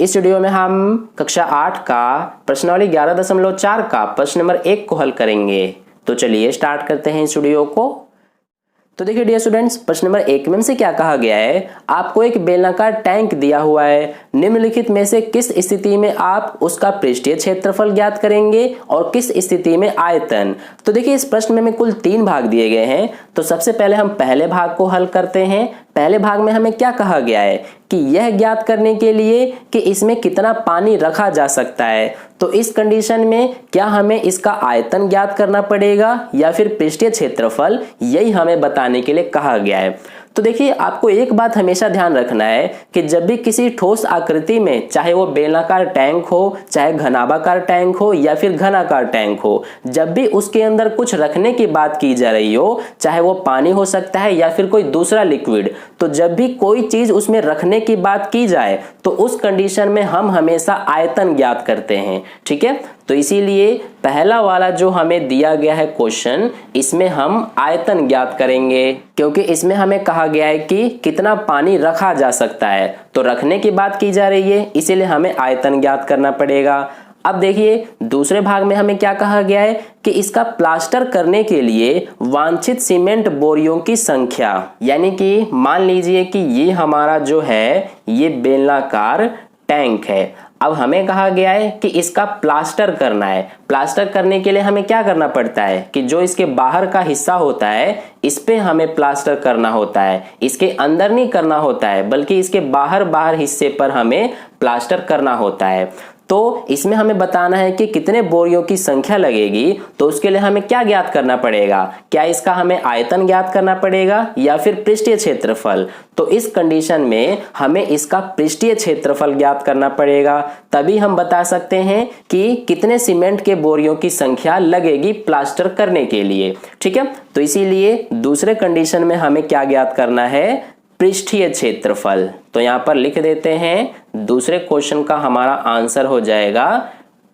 इस वीडियो में हम कक्षा 8 का प्रश्नावली 11.4 का प्रश्न नंबर 1 को हल करेंगे। तो चलिए स्टार्ट करते हैं इस वीडियो को। तो देखिए डियर स्टूडेंट्स, प्रश्न नंबर 1 में से क्या कहा गया है, आपको एक बेलनाकार टैंक दिया हुआ है। निम्नलिखित में से किस स्थिति में आप उसका पृष्ठीय क्षेत्रफल ज्ञात करेंगे और किस स्थिति में आयतन। तो देखिए इस प्रश्न में कुल 3 भाग दिए गए हैं। तो सबसे पहले हम पहले भाग को हल करते हैं। पहले भाग में हमें क्या कहा गया है कि यह ज्ञात करने के लिए कि इसमें कितना पानी रखा जा सकता है। तो इस कंडीशन में क्या हमें इसका आयतन ज्ञात करना पड़ेगा या फिर पृष्ठीय क्षेत्रफल, यही हमें बताने के लिए कहा गया है। तो देखिए आपको एक बात हमेशा ध्यान रखना है कि जब भी किसी ठोस आकृति में, चाहे वो बेलनाकार टैंक हो, चाहे घनाभाकार टैंक हो या फिर घनाकार टैंक हो, जब भी उसके अंदर कुछ रखने की बात की जा रही हो, चाहे वो पानी हो सकता है या फिर कोई दूसरा लिक्विड, तो जब भी कोई चीज उसमें रखने की बात की जाए तो उस कंडीशन में हम हमेशा आयतन ज्ञात करते हैं। ठीक है, तो इसीलिए पहला वाला जो हमें दिया गया है क्वेश्चन, इसमें हम आयतन ज्ञात करेंगे, क्योंकि इसमें हमें कहा गया है कि कितना पानी रखा जा सकता है। तो रखने की बात की जा रही है, इसीलिए हमें आयतन ज्ञात करना पड़ेगा। अब देखिए दूसरे भाग में हमें क्या कहा गया है कि इसका प्लास्टर करने के लिए वांछित सीमेंट बोरियों की संख्या, यानी कि मान लीजिए कि ये हमारा जो है ये बेलनाकार टैंक है। अब हमें कहा गया है कि इसका प्लास्टर करना है। प्लास्टर करने के लिए हमें क्या करना पड़ता है कि जो इसके बाहर का हिस्सा होता है इस पे हमें प्लास्टर करना होता है, इसके अंदर नहीं करना होता है, बल्कि इसके बाहर हिस्से पर हमें प्लास्टर करना होता है। तो इसमें हमें बताना है कि कितने बोरियों की संख्या लगेगी। तो उसके लिए हमें क्या ज्ञात करना पड़ेगा, क्या इसका हमें आयतन ज्ञात करना पड़ेगा या फिर पृष्ठीय क्षेत्रफल। तो इस कंडीशन में हमें इसका पृष्ठीय क्षेत्रफल ज्ञात करना पड़ेगा, तभी हम बता सकते हैं कि कितने सीमेंट के बोरियों की संख्या लगेगी प्लास्टर करने के लिए। ठीक है, तो इसीलिए दूसरे कंडीशन में हमें क्या ज्ञात करना है, पृष्ठीय क्षेत्रफल। तो यहां पर लिख देते हैं दूसरे क्वेश्चन का हमारा आंसर हो जाएगा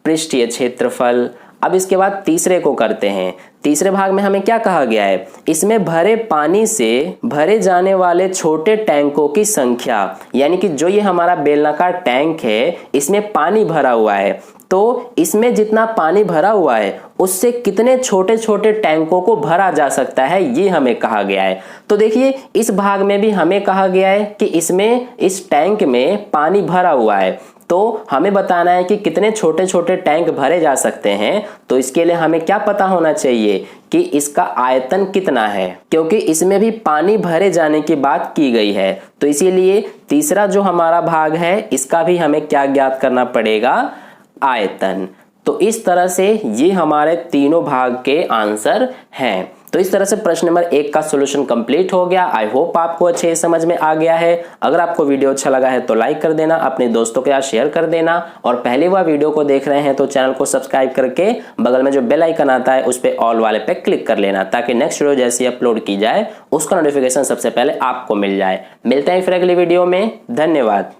पृष्ठीय क्षेत्रफल। अब इसके बाद तीसरे को करते हैं। तीसरे भाग में हमें क्या कहा गया है, इसमें भरे पानी से भरे जाने वाले छोटे टैंकों की संख्या, यानी कि जो ये हमारा बेलनाकार टैंक है इसमें पानी भरा हुआ है, तो इसमें जितना पानी भरा हुआ है उससे कितने छोटे छोटे टैंकों को भरा जा सकता है, ये हमें कहा गया है। तो देखिए इस भाग में भी हमें कहा गया है कि इसमें इस टैंक में पानी भरा हुआ है, तो हमें बताना है कि कितने छोटे छोटे टैंक भरे जा सकते हैं। तो इसके लिए हमें क्या पता होना चाहिए कि इसका आयतन कितना है, क्योंकि इसमें भी पानी भरे जाने की बात की गई है। तो इसीलिए तीसरा जो हमारा भाग है इसका भी हमें क्या ज्ञात करना पड़ेगा, आयतन। तो इस तरह से ये हमारे तीनों भाग के आंसर हैं। तो इस तरह से प्रश्न नंबर 1 का सॉल्यूशन कंप्लीट हो गया। आई होप आपको अच्छे समझ में आ गया है। अगर आपको वीडियो अच्छा लगा है तो लाइक कर देना, अपने दोस्तों के साथ शेयर कर देना, और पहली बार वीडियो को देख रहे हैं तो चैनल को सब्सक्राइब करके बगल में जो बेल आइकन आता है उस पर ऑल वाले पे क्लिक कर लेना, ताकि नेक्स्ट वीडियो जैसे अपलोड की जाए उसका नोटिफिकेशन सबसे पहले आपको मिल जाए। मिलते हैं फिर अगली वीडियो में। धन्यवाद।